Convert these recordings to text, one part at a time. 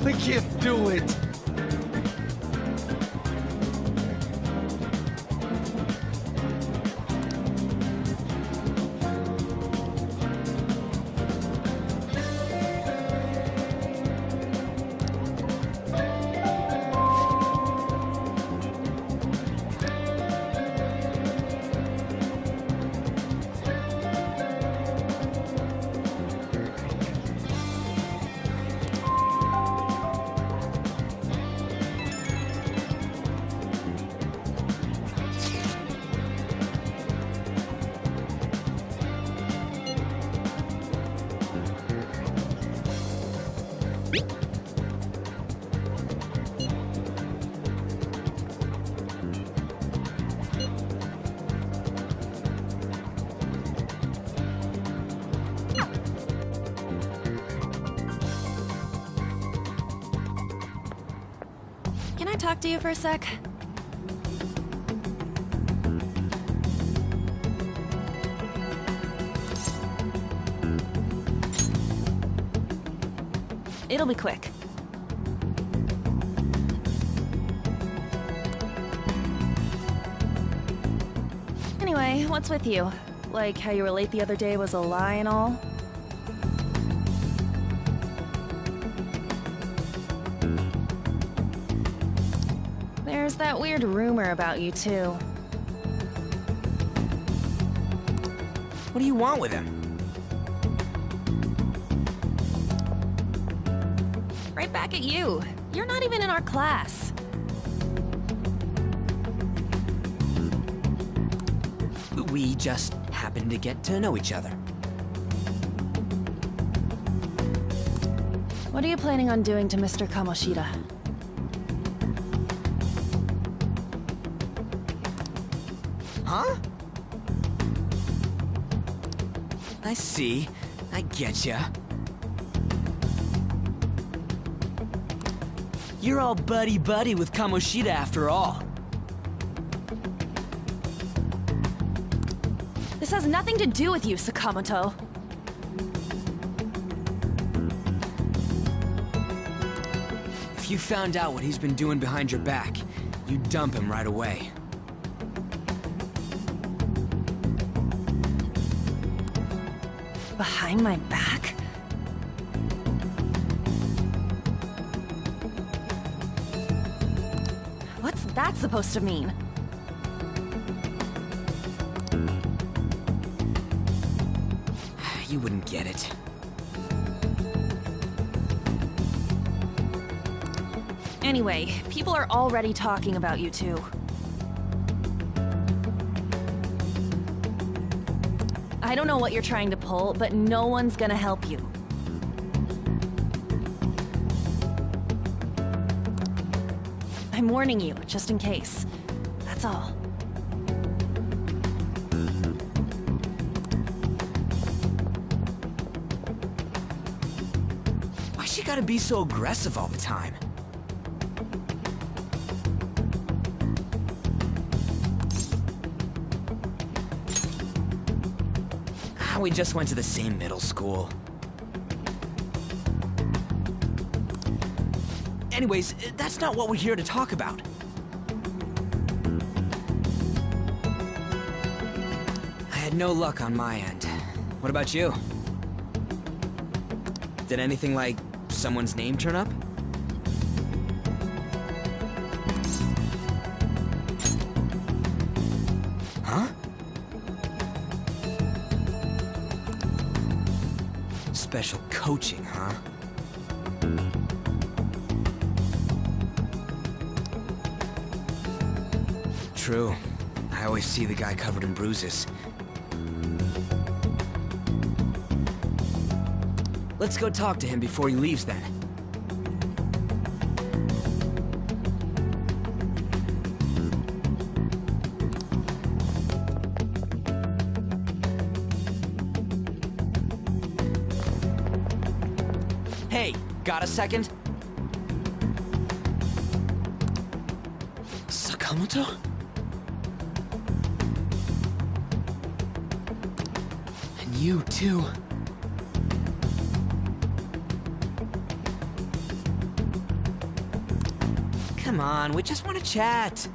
I can't do it! Can I talk to you for a sec? It'll be quick. Anyway, what's with you? Like how you were late the other day was a lie and all? There's that weird rumor about you, too. What do you want with him? Right back at you. You're not even in our class. We just happened to get to know each other. What are you planning on doing to Mr. Kamoshida? Huh? I see. I getcha. You're all buddy-buddy with Kamoshida after all. This has nothing to do with you, Sakamoto. If you found out what he's been doing behind your back, you'd dump him right away. Behind my back? What's that supposed to mean? You wouldn't get it. Anyway, people are already talking about you two. I don't know what you're trying to pull, but no one's gonna help you. I'm warning you, just in case. That's all. Why's she gotta be so aggressive all the time? We just went to the same middle school. Anyways, that's not what we're here to talk about. I had no luck on my end. What about you? Did anything like someone's name turn up? Huh? Special coaching, huh? True. I always see the guy covered in bruises. Let's go talk to him before he leaves then. Hey, got a second? Sakamoto? And you too. Come on, we just want to chat.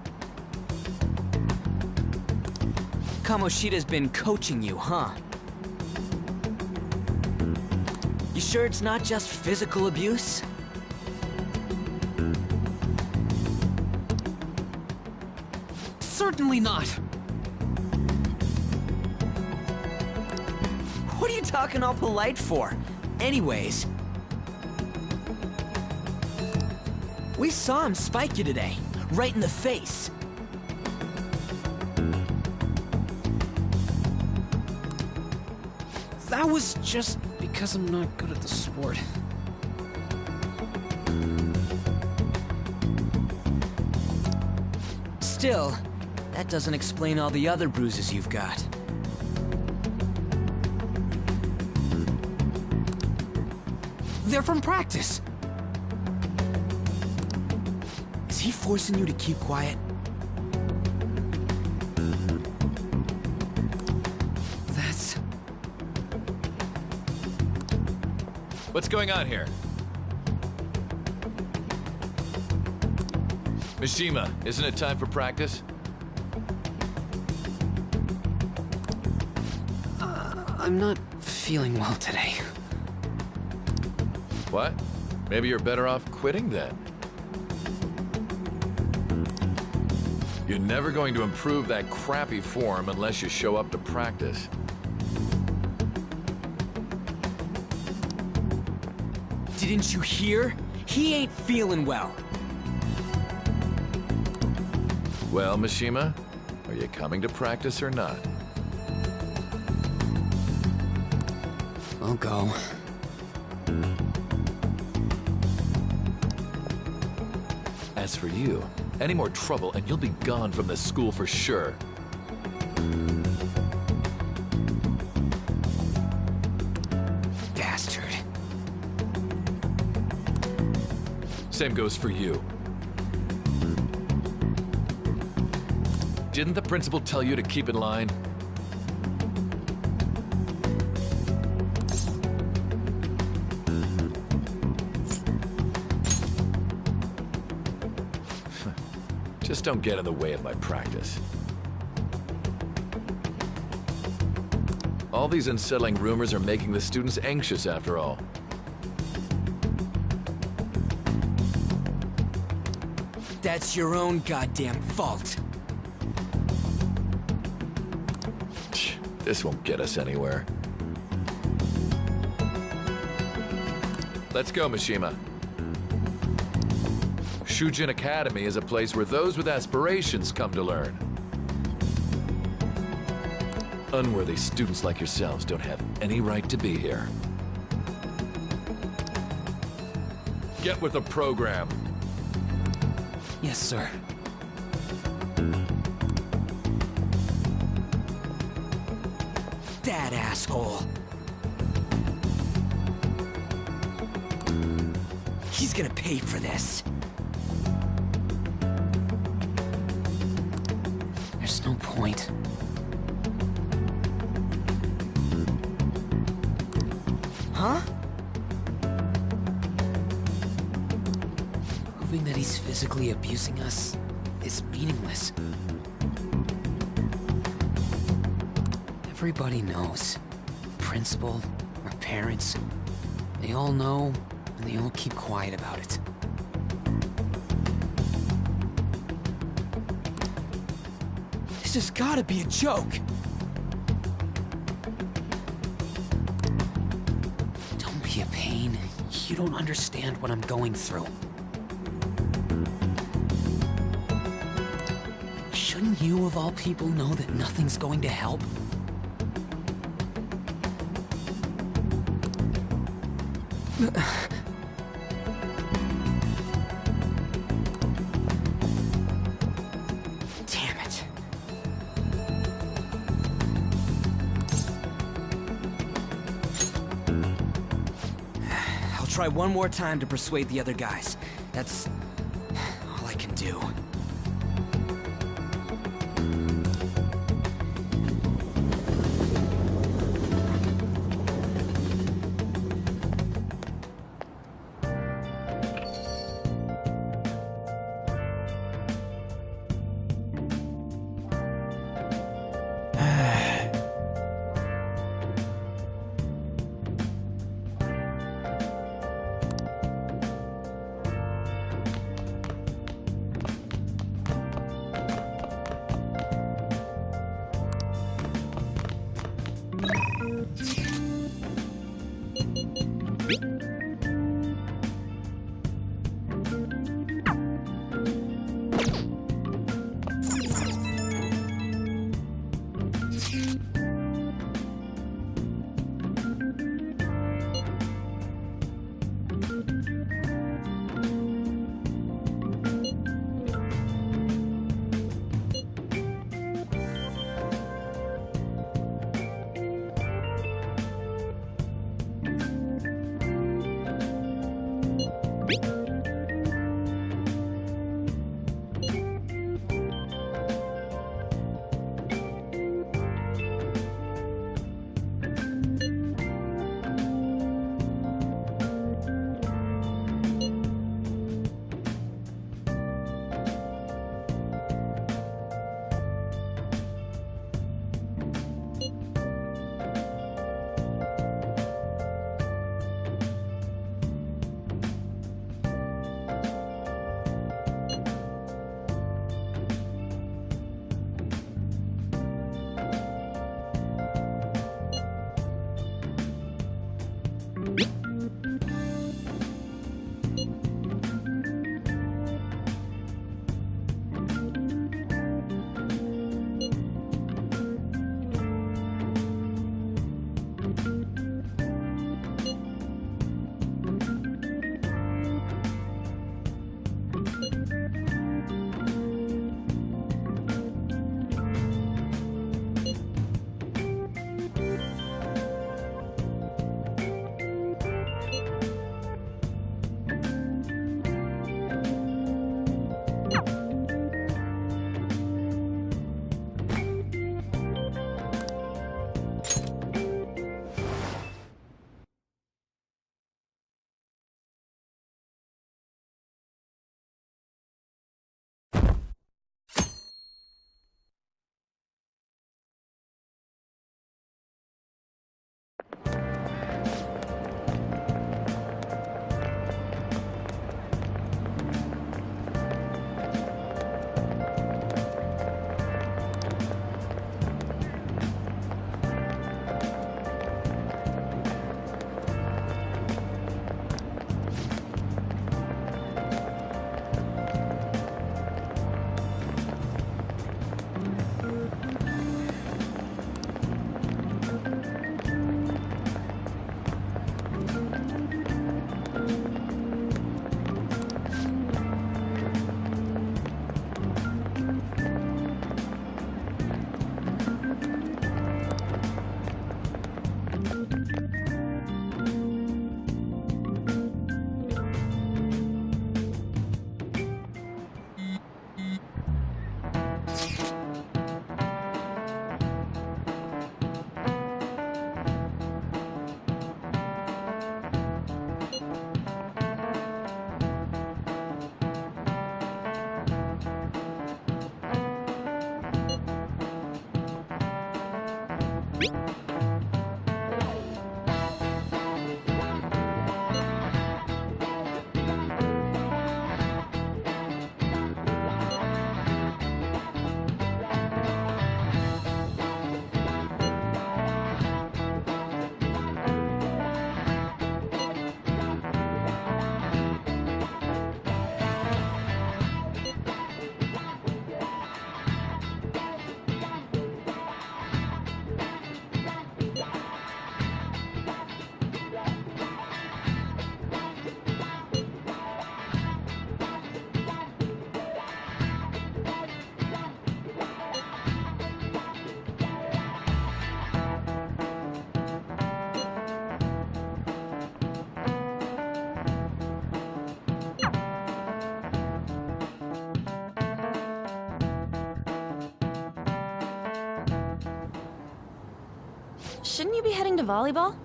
Kamoshida's been coaching you, huh? You sure it's not just physical abuse? Certainly not. What are you talking all polite for? Anyways. We saw him spike you today, right in the face. That was just because I'm not good at the sport. Still, that doesn't explain all the other bruises you've got. They're from practice. Is he forcing you to keep quiet? That's... What's going on here? Mishima, isn't it time for practice? I'm not feeling well today. What? Maybe you're better off quitting then. You're never going to improve that crappy form unless you show up to practice. Didn't you hear? He ain't feeling well. Well, Mishima, are you coming to practice or not? I'll go. As for you, any more trouble and you'll be gone from this school for sure. Bastard. Same goes for you. Didn't the principal tell you to keep in line? Just don't get in the way of my practice. All these unsettling rumors are making the students anxious after all. That's your own goddamn fault. This won't get us anywhere. Let's go, Mishima. Shujin Academy is a place where those with aspirations come to learn. Unworthy students like yourselves don't have any right to be here. Get with the program. Yes, sir. That asshole. He's gonna pay for this. There's no point. Huh? Proving that he's physically abusing us is meaningless. Everybody knows. Principal, our parents, they all know, and they all keep quiet about it. This has gotta be a joke. Don't be a pain. You don't understand what I'm going through. Shouldn't you, of all people, know that nothing's going to help? Damn it. I'll try one more time to persuade the other guys. That's all I can do. Shouldn't you be heading to volleyball?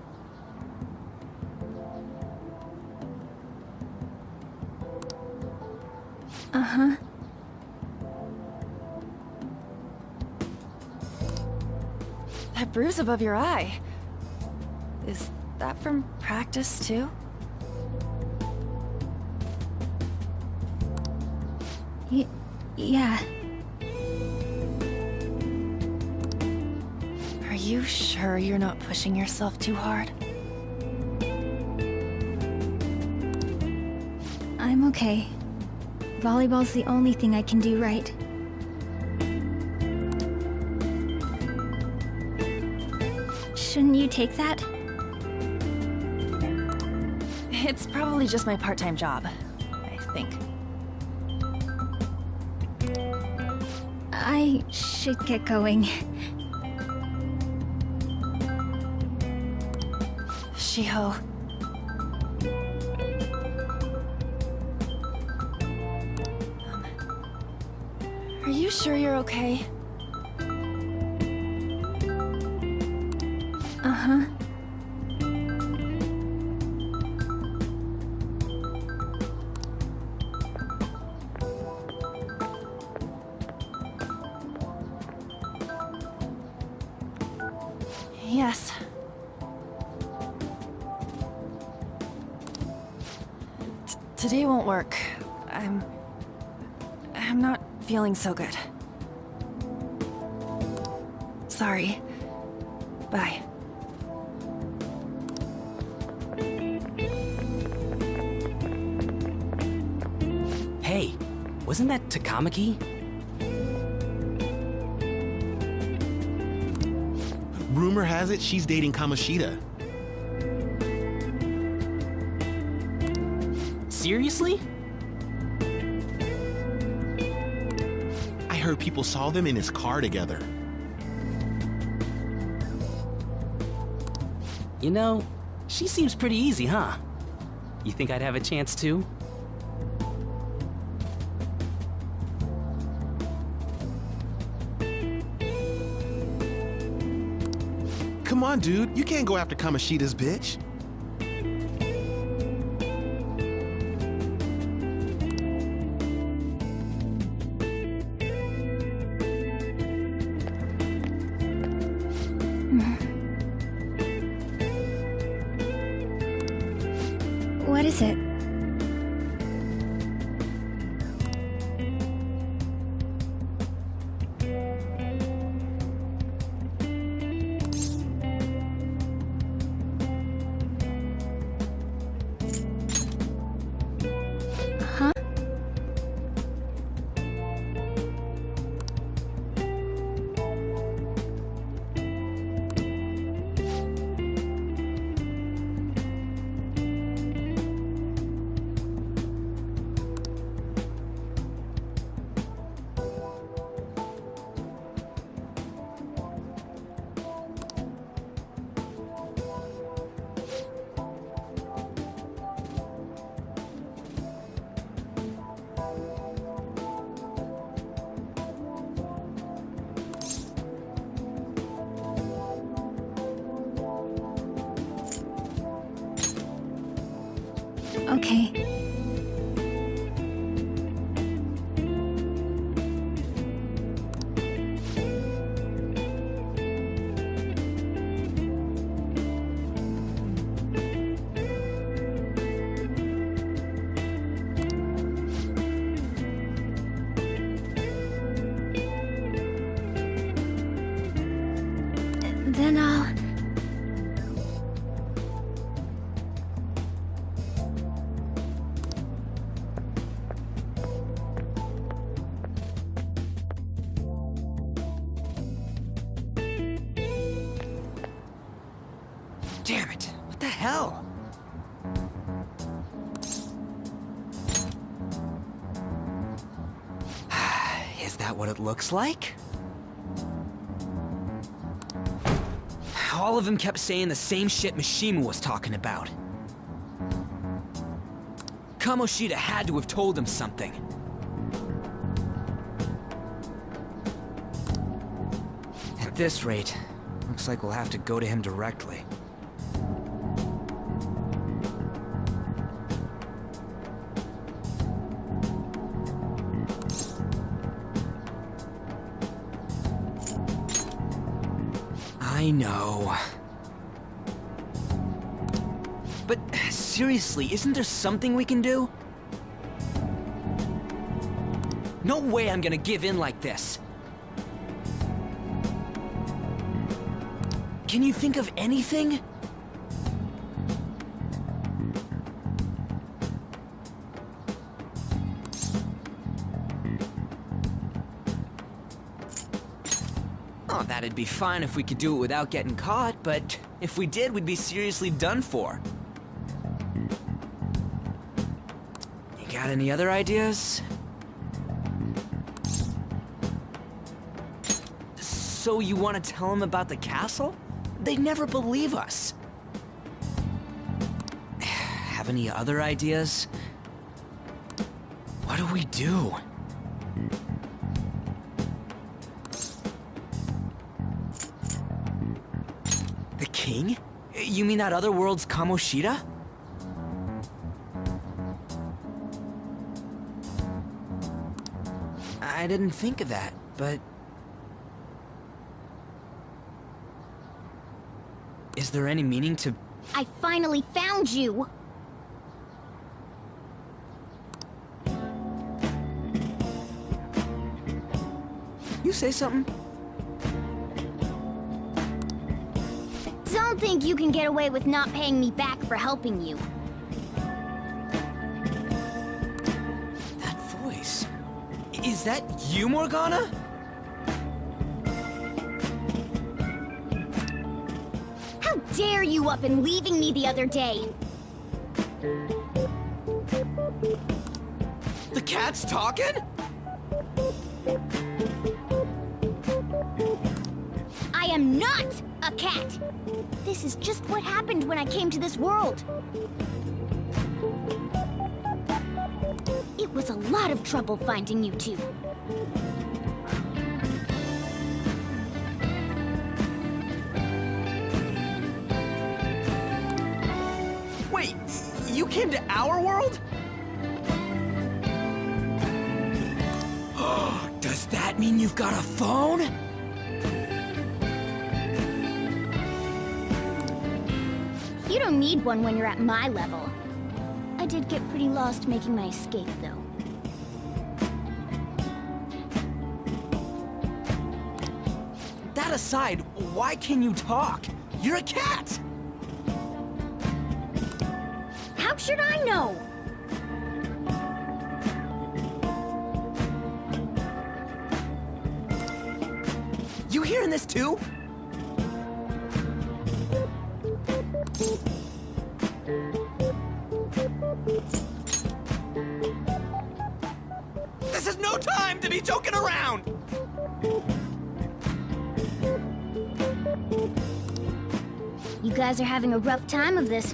Uh-huh. That bruise above your eye. Is that from practice, too? Yeah. Are you sure you're not pushing yourself too hard? I'm okay. Volleyball's the only thing I can do right. Shouldn't you take that? It's probably just my part-time job, I think. I should get going. Shiho. Are you sure you're okay? Uh-huh. Yes. Today won't work. I'm not feeling so good. Sorry. Bye. Hey, wasn't that Takamaki? Rumor has it she's dating Kamoshida. Seriously? I heard people saw them in his car together. You know, she seems pretty easy, huh? You think I'd have a chance too? Come on, dude. You can't go after Kamoshida's bitch. What is it? Huh? Okay. Then I'll... Damn it! What the hell? Is that what it looks like? All of them kept saying the same shit Mishima was talking about. Kamoshida had to have told him something. At this rate, looks like we'll have to go to him directly. I know. But seriously, isn't there something we can do? No way I'm gonna give in like this. Can you think of anything? Oh, that'd be fine if we could do it without getting caught, but if we did, we'd be seriously done for. You got any other ideas? So you want to tell them about the castle? They'd never believe us. Have any other ideas? What do we do? The king? You mean that other world's Kamoshida? I didn't think of that, but... Is there any meaning to... I finally found you! You say something? Don't think you can get away with not paying me back for helping you. That voice... Is that you, Morgana? How dare you up and leaving me the other day? The cat's talking? I am not a cat! This is just what happened when I came to this world. It was a lot of trouble finding you two. Wait, you came to our world? Does that mean you've got a phone? You don't need one when you're at my level. I did get pretty lost making my escape, though. That aside, why can you talk? You're a cat! How should I know? You hearing this too? This is no time to be joking around! You guys are having a rough time of this,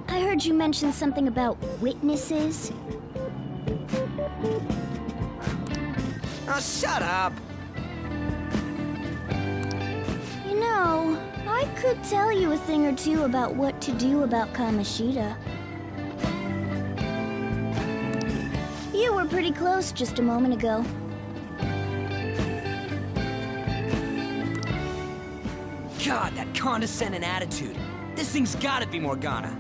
I heard you mention something about witnesses. Oh, shut up! You know, I could tell you a thing or two about what to do about Kamoshida. You were pretty close just a moment ago. God, that condescending attitude. This thing's gotta be Morgana.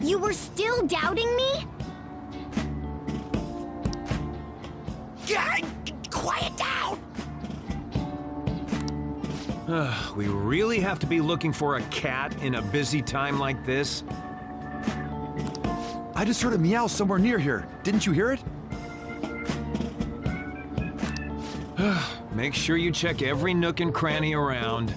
You were still doubting me? God, quiet down! We really have to be looking for a cat in a busy time like this? I just heard a meow somewhere near here. Didn't you hear it? Make sure you check every nook and cranny around.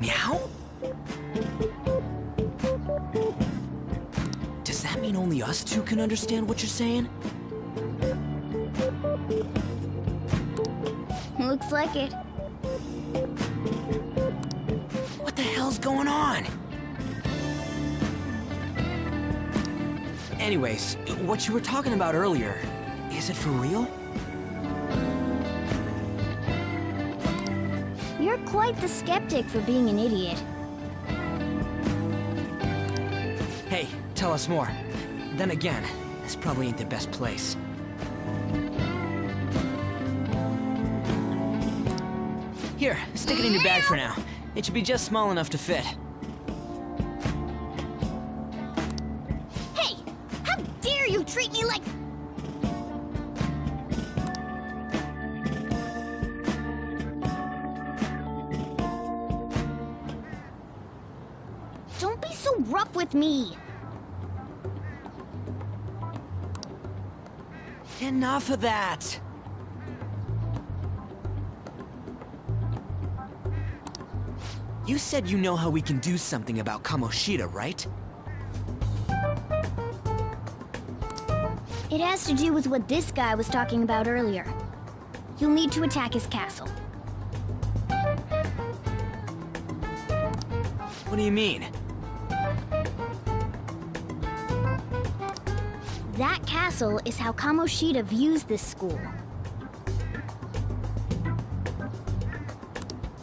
Meow? Does that mean only us two can understand what you're saying? Looks like it. What the hell's going on? Anyways, what you were talking about earlier, is it for real? You're quite the skeptic for being an idiot. Hey, tell us more. Then again, this probably ain't the best place. Here, stick it in your bag for now. It should be just small enough to fit. Hey! How dare you treat me like... Don't be so rough with me! Enough of that! You said you know how we can do something about Kamoshida, right? It has to do with what this guy was talking about earlier. You'll need to attack his castle. What do you mean? That castle is how Kamoshida views this school.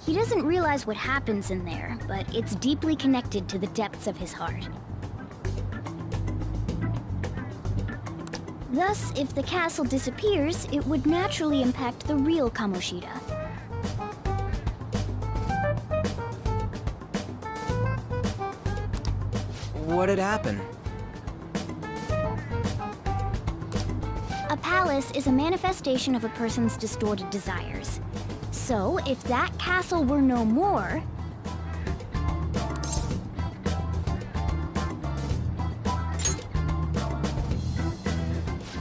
He doesn't realize what happens in there, but it's deeply connected to the depths of his heart. Thus, if the castle disappears, it would naturally impact the real Kamoshida. What'd happen? A palace is a manifestation of a person's distorted desires. So, if that castle were no more...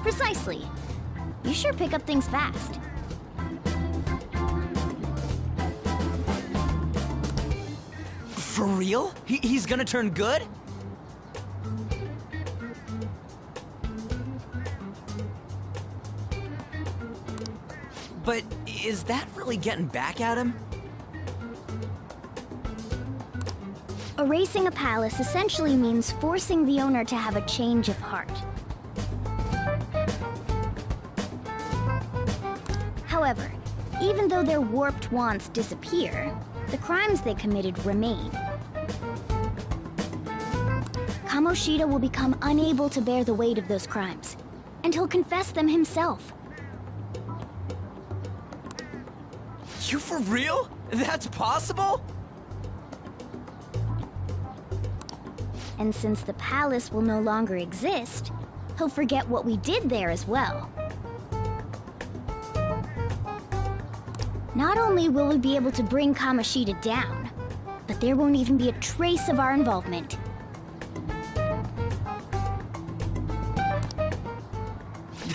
Precisely. You sure pick up things fast. For real? He's gonna turn good? But is that really getting back at him? Erasing a palace essentially means forcing the owner to have a change of heart. However, even though their warped wants disappear, the crimes they committed remain. Kamoshida will become unable to bear the weight of those crimes, and he'll confess them himself. You for real? That's possible? And since the palace will no longer exist, he'll forget what we did there as well. Not only will we be able to bring Kamoshida down, but there won't even be a trace of our involvement.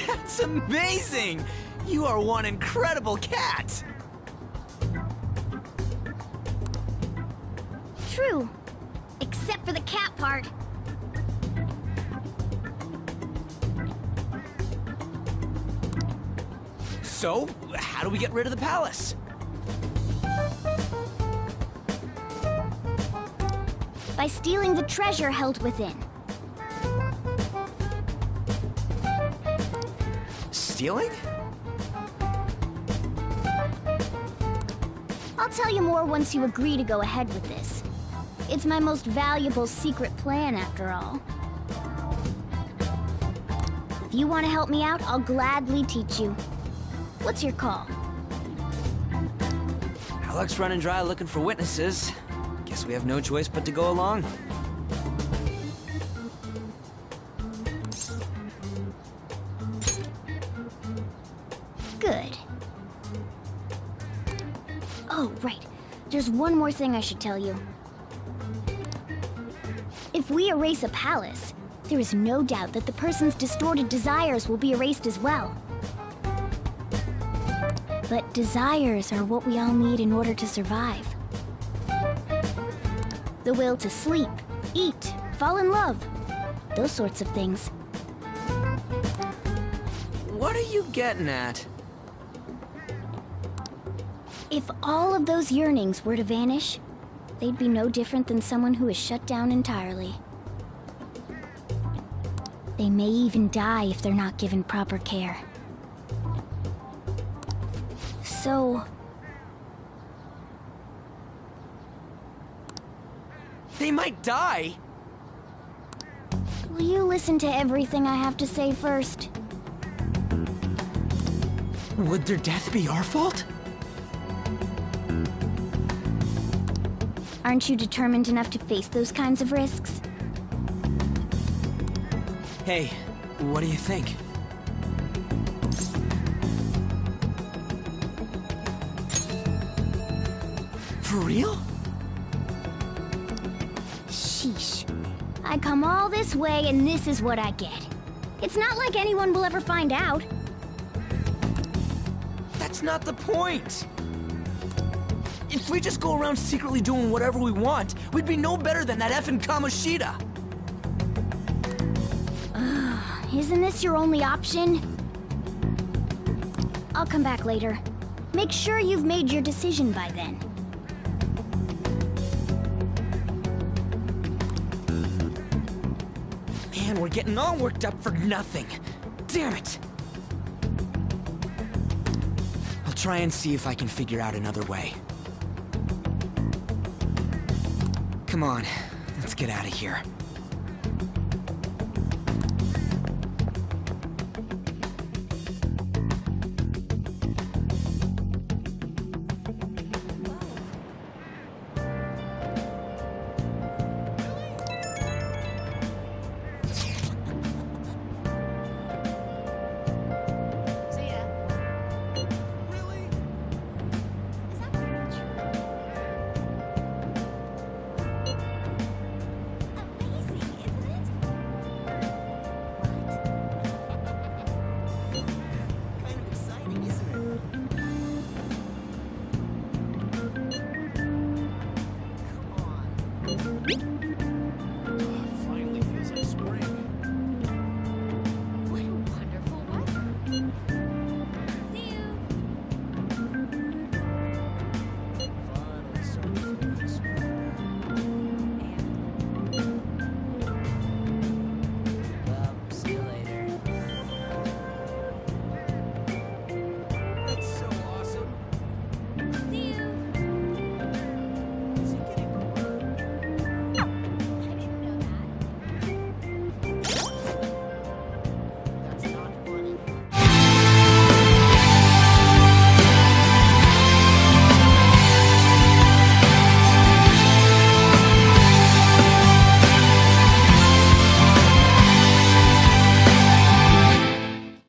That's amazing! You are one incredible cat! True. Except for the cat part. So, how do we get rid of the palace? By stealing the treasure held within. Stealing? I'll tell you more once you agree to go ahead with this. It's my most valuable secret plan, after all. If you want to help me out, I'll gladly teach you. What's your call? Our luck's running dry looking for witnesses. Guess we have no choice but to go along. Good. Oh, right. There's one more thing I should tell you. If we erase a palace, there is no doubt that the person's distorted desires will be erased as well. But desires are what we all need in order to survive. The will to sleep, eat, fall in love. Those sorts of things. What are you getting at? If all of those yearnings were to vanish, they'd be no different than someone who is shut down entirely. They may even die if they're not given proper care. So... They might die! will you listen to everything I have to say first? Would their death be our fault? Aren't you determined enough to face those kinds of risks? Hey, what do you think? For real? Sheesh. I come all this way and this is what I get. It's not like anyone will ever find out. That's not the point! If we just go around secretly doing whatever we want, we'd be no better than that effing Kamoshida! Isn't this your only option? I'll come back later. Make sure you've made your decision by then. Man, we're getting all worked up for nothing. Damn it! I'll try and see if I can figure out another way. Come on, let's get out of here.